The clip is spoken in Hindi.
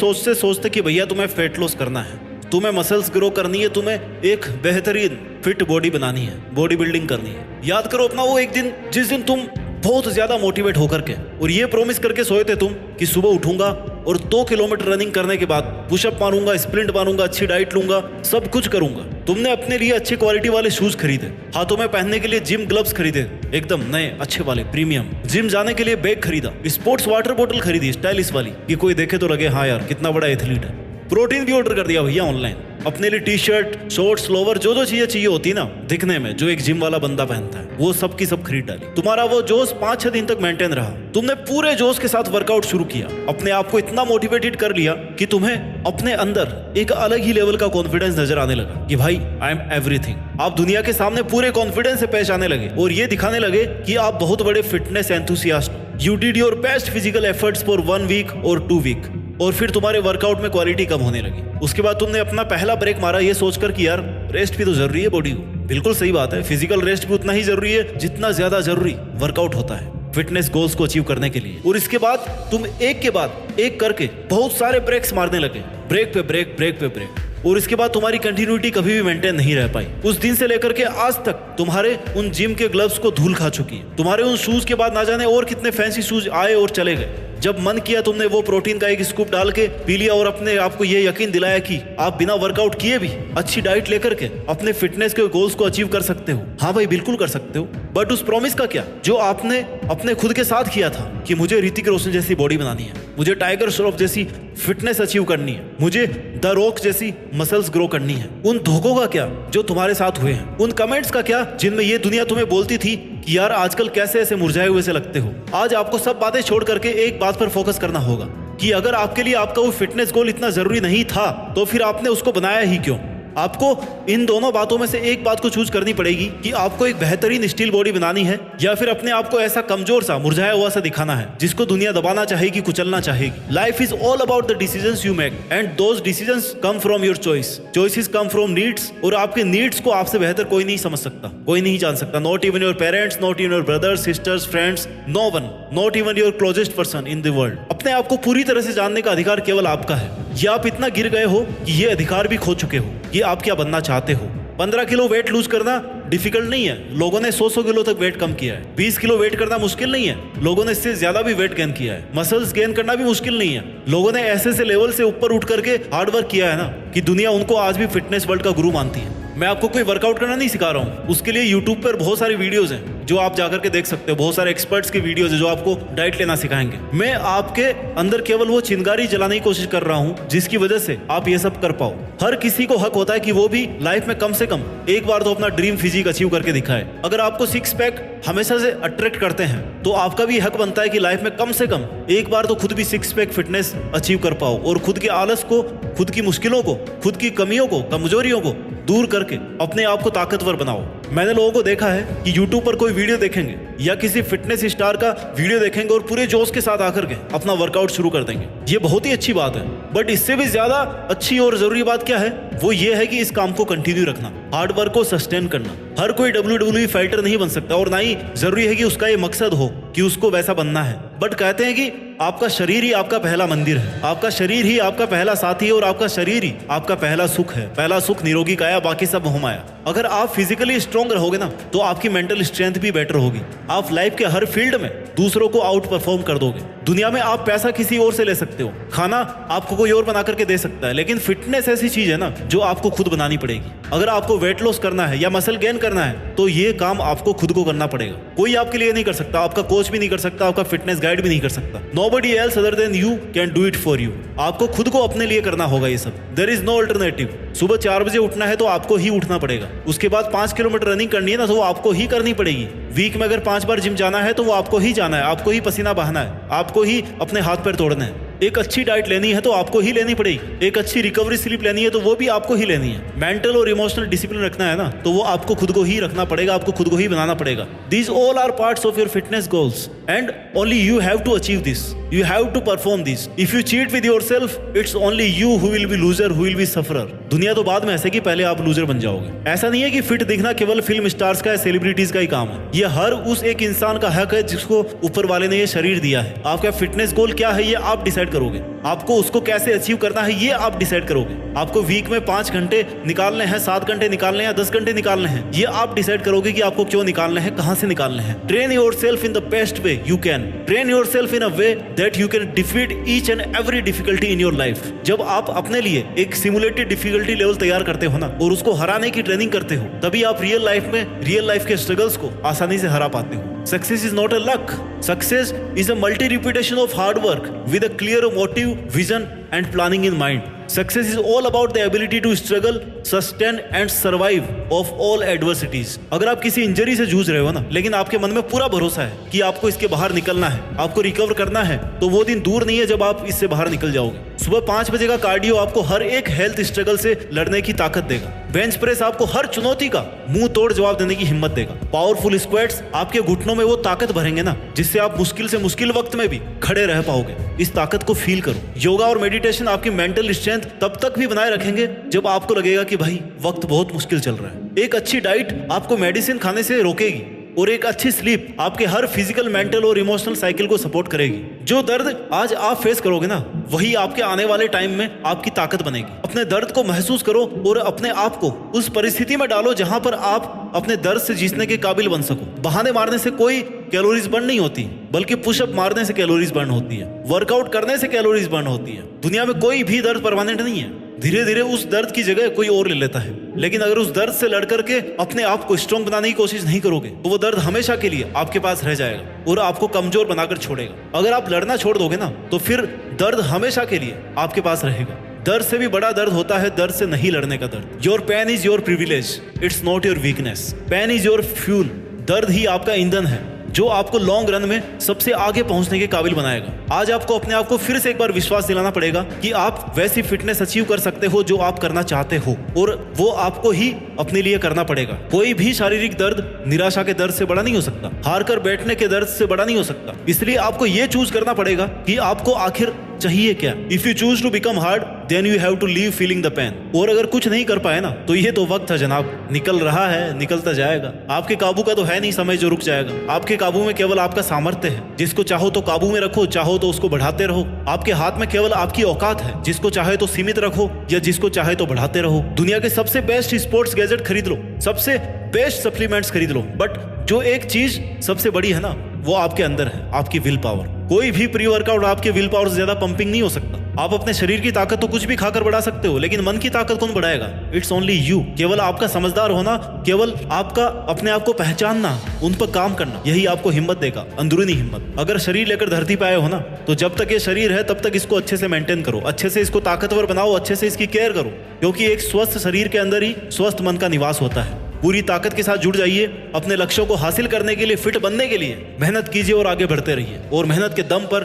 सोचते सोचते कि भैया तुम्हें फैट लॉस करना है, तुम्हें मसल्स ग्रो करनी है, तुम्हें एक बेहतरीन फिट बॉडी बनानी है, बॉडी बिल्डिंग करनी है। याद करो अपना वो एक दिन जिस दिन तुम बहुत ज्यादा मोटिवेट होकर के और ये प्रॉमिस करके सोए थे तुम कि सुबह उठूंगा और 2 किलोमीटर रनिंग करने के बाद पुशअप मारूंगा, स्प्रिंट मारूंगा, अच्छी डाइट लूंगा, सब कुछ करूंगा। तुमने अपने लिए अच्छी क्वालिटी वाले शूज खरीदे, हाथों में पहनने के लिए जिम ग्लव्स खरीदे, एकदम नए अच्छे वाले प्रीमियम। जिम जाने के लिए बैग खरीदा, स्पोर्ट्स वाटर बोतल खरीदी स्टाइलिश वाली कि कोई देखे तो लगे हाँ यार कितना बड़ा एथलीट है। प्रोटीन भी ऑर्डर कर दिया भैया ऑनलाइन, अपने लिए टी शर्ट, शॉर्ट्स, लोवर, जो जो चीजें चाहिए होती ना दिखने में, जो एक जिम वाला बंदा पहनता है, वो सब की सब खरीद डाली। तुम्हारा वो जोश 5-6 दिन तक मेंटेन रहा। तुमने पूरे जोश के साथ वर्कआउट शुरू किया, अपने आप को इतना मोटिवेटेड कर लिया कि तुम्हें अपने अंदर एक अलग ही लेवल का कॉन्फिडेंस नजर आने लगा कि भाई आई एम एवरीथिंग। आप दुनिया के सामने पूरे कॉन्फिडेंस से पेश आने लगे और ये दिखाने लगे कि आप बहुत बड़े फिटनेस एंथुसियास्ट हो। You did your best physical efforts for 1 week और 2 वीक और फिर तुम्हारे वर्कआउट में क्वालिटी कम होने लगी। उसके बाद तुमने अपना पहला ब्रेक मारा ये सोचकर कि यार रेस्ट भी तो जरूरी है बॉडी को। बिल्कुल सही बात है, फिजिकल रेस्ट भी उतना ही जरूरी है जितना ज्यादा जरूरी वर्कआउट होता है फिटनेस गोल्स को अचीव करने के लिए। और इसके बाद तुम एक के बाद एक करके बहुत सारे ब्रेक्स मारने लगे, ब्रेक पे ब्रेक, ब्रेक पे ब्रेक। और इसके बाद तुम्हारी कंटिन्यूटी कभी भी मेंटेन नहीं रह पाई। उस दिन से लेकर के आज तक तुम्हारे उन जिम के ग्लव्स को धूल खा चुकी है। तुम्हारे उन शूज के बाद ना जाने और कितने फैंसी शूज आए और चले गए। जब मन किया तुमने वो प्रोटीन का एक स्कूप डाल के पी लिया और अपने आप को ये यकीन दिलाया कि आप बिना वर्कआउट किए भी अच्छी डाइट लेकर के अपने फिटनेस के गोल्स को अचीव कर सकते हो। हाँ भाई बिल्कुल कर सकते हो, बट उस प्रॉमिस का क्या जो आपने अपने खुद के साथ किया था कि मुझे ऋतिक रोशन जैसी बॉडी बनानी है, मुझे टाइगर श्रॉफ जैसी फिटनेस अचीव करनी है, मुझे द रॉक जैसी मसल्स ग्रो करनी है। उन धोखों का क्या जो तुम्हारे साथ हुए हैं, उन कमेंट्स का क्या जिनमें ये दुनिया तुम्हें बोलती थी कि यार आजकल कैसे ऐसे मुरझाए हुए से लगते हो। आज आपको सब बातें छोड़ करके एक बात पर फोकस करना होगा कि अगर आपके लिए आपका वो फिटनेस गोल इतना जरूरी नहीं था तो फिर आपने उसको बनाया ही क्यों। आपको इन दोनों बातों में से एक बात को चूज करनी पड़ेगी कि आपको एक बेहतरीन स्टील बॉडी बनानी है या फिर अपने आप को ऐसा कमजोर सा मुरझाया हुआ सा दिखाना है जिसको दुनिया दबाना चाहेगी, कुचलना चाहेगी। Life is all about the decisions you make and those decisions come from your choice. Choices come from needs और आपके नीड्स को आपसे बेहतर कोई नहीं समझ सकता, कोई नहीं जान सकता। Not even your parents, not even your brothers, sisters, friends, no one, not even your closest person in the world. अपने आप को पूरी तरह से जानने का अधिकार केवल आपका है। ये आप इतना गिर गए हो कि ये अधिकार भी खो चुके हो कि आप क्या बनना चाहते हो। 15 किलो वेट लूज करना डिफिकल्ट नहीं है, लोगों ने 100 किलो तक वेट कम किया है। 20 किलो वेट करना मुश्किल नहीं है, लोगों ने इससे ज्यादा भी वेट गेन किया है। मसल्स गेन करना भी मुश्किल नहीं है, लोगों ने ऐसे से लेवल से ऊपर उठ करके हार्डवर्क किया है ना कि दुनिया उनको आज भी फिटनेस वर्ल्ड का गुरु मानती है। मैं आपको कोई वर्कआउट करना नहीं सिखा रहा हूँ, उसके लिए यूट्यूब पर बहुत सारी वीडियोस हैं जो आप जाकर के देख सकते हो। बहुत सारे एक्सपर्ट्स की वीडियोस है जो आपको डाइट लेना सिखाएंगे। मैं आपके अंदर केवल वो चिंगारी जलाने की कोशिश कर रहा हूँ जिसकी वजह से आप ये सब कर पाओ। हर किसी को हक होता है कि वो भी लाइफ में कम से कम एक बार तो अपना ड्रीम फिजिक अचीव करके दिखाए। अगर आपको 6 पैक हमेशा से अट्रैक्ट करते हैं तो आपका भी हक बनता है कि लाइफ में कम से कम एक बार तो खुद भी 6 पैक फिटनेस अचीव कर पाओ और खुद के आलस को, खुद की मुश्किलों को, खुद की कमियों को, कमजोरियों को दूर करके अपने आप को ताकतवर बनाओ। मैंने लोगों को देखा है कि YouTube पर कोई वीडियो देखेंगे या किसी फिटनेस स्टार का वीडियो देखेंगे और पूरे जोश के साथ आकर के अपना वर्कआउट शुरू कर देंगे। ये बहुत ही अच्छी बात है, बट इससे भी ज्यादा अच्छी और जरूरी बात क्या है वो ये है कि इस काम को कंटिन्यू रखना, हार्ड वर्क को सस्टेन करना। हर कोई WWE फाइटर नहीं बन सकता और ना ही जरूरी है कि उसका ये मकसद हो कि उसको वैसा बनना है। बट कहते हैं कि आपका शरीर ही आपका पहला मंदिर है, आपका शरीर ही आपका पहला साथी है और आपका शरीर ही आपका पहला सुख है। पहला सुख निरोगी काया, बाकी सब मोहमाया। अगर आप फिजिकली स्ट्रॉन्ग रहोगे ना तो आपकी मेंटल स्ट्रेंथ भी बेटर होगी। आप लाइफ के हर फील्ड में दूसरों को आउट परफॉर्म कर दोगे। दुनिया में आप पैसा किसी और से ले सकते हो, खाना आपको कोई और बना करके दे सकता है, लेकिन फिटनेस ऐसी चीज है ना जो आपको खुद बनानी पड़ेगी। अगर आपको वेट लॉस करना है या मसल गेन करना है तो ये काम आपको खुद को करना पड़ेगा। कोई आपके लिए नहीं कर सकता, आपका कोच भी नहीं कर सकता, आपका फिटनेस गाइड भी नहीं कर सकता। Nobody else other than you can do it for you। आपको खुद को अपने लिए करना होगा ये सब। There is no alternative। सुबह 4 बजे उठना है तो आपको ही उठना पड़ेगा। उसके बाद 5 किलोमीटर रनिंग करनी है ना तो वो आपको ही करनी पड़ेगी। वीक में अगर 5 बार जिम जाना है तो वो आपको ही जाना है, आपको ही पसीना बहाना है, आपको ही अपने हाथ पैर तोड़ने हैं। एक अच्छी डाइट लेनी है तो आपको ही लेनी पड़ेगी। एक अच्छी रिकवरी स्लीप लेनी है तो वो भी आपको ही लेनी है। मेंटल और इमोशनल डिसिप्लिन रखना है ना तो वो आपको खुद को ही रखना पड़ेगा, आपको खुद को ही बनाना पड़ेगा। These all are parts of your fitness goals and only you have to achieve this. You have to perform this. If you cheat with yourself, it's only you who will be loser, who will be sufferer. दुनिया तो बाद में ऐसे कि पहले आप लूजर बन जाओगे। ऐसा नहीं है कि फिट दिखना केवल फिल्म स्टार्स का या सेलिब्रिटीज का ही काम है। ये हर उस एक इंसान का हक है जिसको ऊपर वाले ने ये शरीर दिया है। आपका फिटनेस गोल क्या है ये आप डिसाइड डिसाइड करोगे। आपको उसको कैसे अचीव करना है ये आप डिसाइड करोगे। आपको वीक में 5 घंटे निकालने हैं, 7 घंटे निकालने हैं, 10 घंटे निकालने हैं, ये आप डिसाइड करोगे कि आपको क्यों निकालने हैं, कहां से निकालने हैं। Train yourself in the best way you can. Train yourself in a way that you can defeat each and every difficulty in your life. जब आप अपने लिए एक सिमुलेटेड डिफिकल्टी लेवल तैयार करते हो ना और उसको हराने की ट्रेनिंग करते हो, तभी आप रियल लाइफ के स्ट्रगल्स को आसानी से हरा पाते हो। Success is not a luck. Success is a multi-repetition of hard work with a clear motive, vision and planning in mind. Success is all about the ability to struggle, sustain and survive of all adversities. अगर आप किसी इंजरी से जूझ रहे हो ना, लेकिन आपके मन में पूरा भरोसा है कि आपको इसके बाहर निकलना है, आपको रिकवर करना है, तो वो दिन दूर नहीं है जब आप इससे बाहर निकल जाओगे। सुबह 5 बजे का कार्डियो आपको हर एक हेल्थ स्ट्रगल से लड़ने की ताकत देगा। बेंच प्रेस आपको हर चुनौती का मुंह तोड़ जवाब देने की हिम्मत देगा। पावरफुल स्क्वाट्स आपके घुटनों में वो ताकत भरेंगे ना, जिससे आप मुश्किल से मुश्किल वक्त में भी खड़े रह पाओगे। इस ताकत को फील करो। योगा और मेडिटेशन आपकी मेंटल स्ट्रेंथ तब तक भी बनाए रखेंगे जब आपको लगेगा कि भाई वक्त बहुत मुश्किल चल रहा है। एक अच्छी डाइट आपको मेडिसिन खाने से रोकेगी और एक अच्छी स्लीप आपके हर फिजिकल, मेंटल और इमोशनल साइकिल को सपोर्ट करेगी। जो दर्द आज आप फेस करोगे ना, वही आपके आने वाले टाइम में आपकी ताकत बनेगी। अपने दर्द को महसूस करो और अपने आप को उस परिस्थिति में डालो जहां पर आप अपने दर्द से जीतने के काबिल बन सको। बहाने मारने से कोई कैलोरीज बर्न नहीं होती, बल्कि पुशअप मारने से कैलोरीज बर्न होती है, वर्कआउट करने से कैलोरीज बर्न होती है। दुनिया में कोई भी दर्द परमानेंट नहीं है। धीरे धीरे उस दर्द की जगह कोई और ले लेता है, लेकिन अगर उस दर्द से लड़ करके अपने आप को स्ट्रॉन्ग बनाने की कोशिश नहीं करोगे तो वो दर्द हमेशा के लिए आपके पास रह जाएगा और आपको कमजोर बनाकर छोड़ेगा। अगर आप लड़ना छोड़ दोगे ना, तो फिर दर्द हमेशा के लिए आपके पास रहेगा। दर्द से भी बड़ा दर्द होता है दर्द से नहीं लड़ने का दर्द। Your pain is your privilege, it's not your weakness. Pain is your fuel. दर्द ही आपका ईंधन है जो आपको लॉन्ग रन में सबसे आगे पहुंचने के काबिल बनाएगा। आज आपको अपने आप को फिर से एक बार विश्वास दिलाना पड़ेगा कि आप वैसी फिटनेस अचीव कर सकते हो जो आप करना चाहते हो, और वो आपको ही अपने लिए करना पड़ेगा। कोई भी शारीरिक दर्द निराशा के दर्द से बड़ा नहीं हो सकता, हार कर बैठने के दर्द से बड़ा नहीं हो सकता। इसलिए आपको ये चूज करना पड़ेगा कि आपको आखिर चाहिए क्या। If you choose to become hard then you have to leave feeling the pain. और अगर कुछ नहीं कर पाए ना, तो ये तो वक्त है जनाब, निकल रहा है, निकलता जाएगा। आपके काबू का तो है नहीं समय जो रुक जाएगा। आपके काबू में केवल आपका सामर्थ्य है। जिसको चाहो तो काबू में रखो, चाहो तो उसको बढ़ाते रहो। आपके हाथ में केवल आपकी औकात है। जिसको चाहे तो सीमित रखो या जिसको चाहे तो बढ़ाते रहो। दुनिया के सबसे बेस्ट स्पोर्ट्स गैजेट खरीद लो, सबसे बेस्ट सप्लीमेंट्स खरीद लो, बट जो एक चीज सबसे बड़ी है ना, वो आपके अंदर है, आपकी विल पावर। कोई भी प्री वर्कआउट आपके विल पावर से ज्यादा पंपिंग नहीं हो सकता। आप अपने शरीर की ताकत तो कुछ भी खाकर बढ़ा सकते हो, लेकिन मन की ताकत कौन बढ़ाएगा? It's only you. केवल आपका समझदार होना, केवल आपका अपने आप को पहचानना, उन पर काम करना, यही आपको हिम्मत देगा, अंदरूनी हिम्मत। अगर शरीर लेकर धरती पे आए हो ना, तो जब तक ये शरीर है तब तक इसको अच्छे से मेंटेन करो, अच्छे से इसको ताकतवर बनाओ, अच्छे से इसकी केयर करो, क्योंकि एक स्वस्थ शरीर के अंदर ही स्वस्थ मन का निवास होता है। पूरी ताकत के साथ जुड़ जाइए। अपने लक्ष्यों को हासिल करने के लिए, फिट बनने के लिए मेहनत कीजिए और आगे बढ़ते रहिए, और मेहनत के दम पर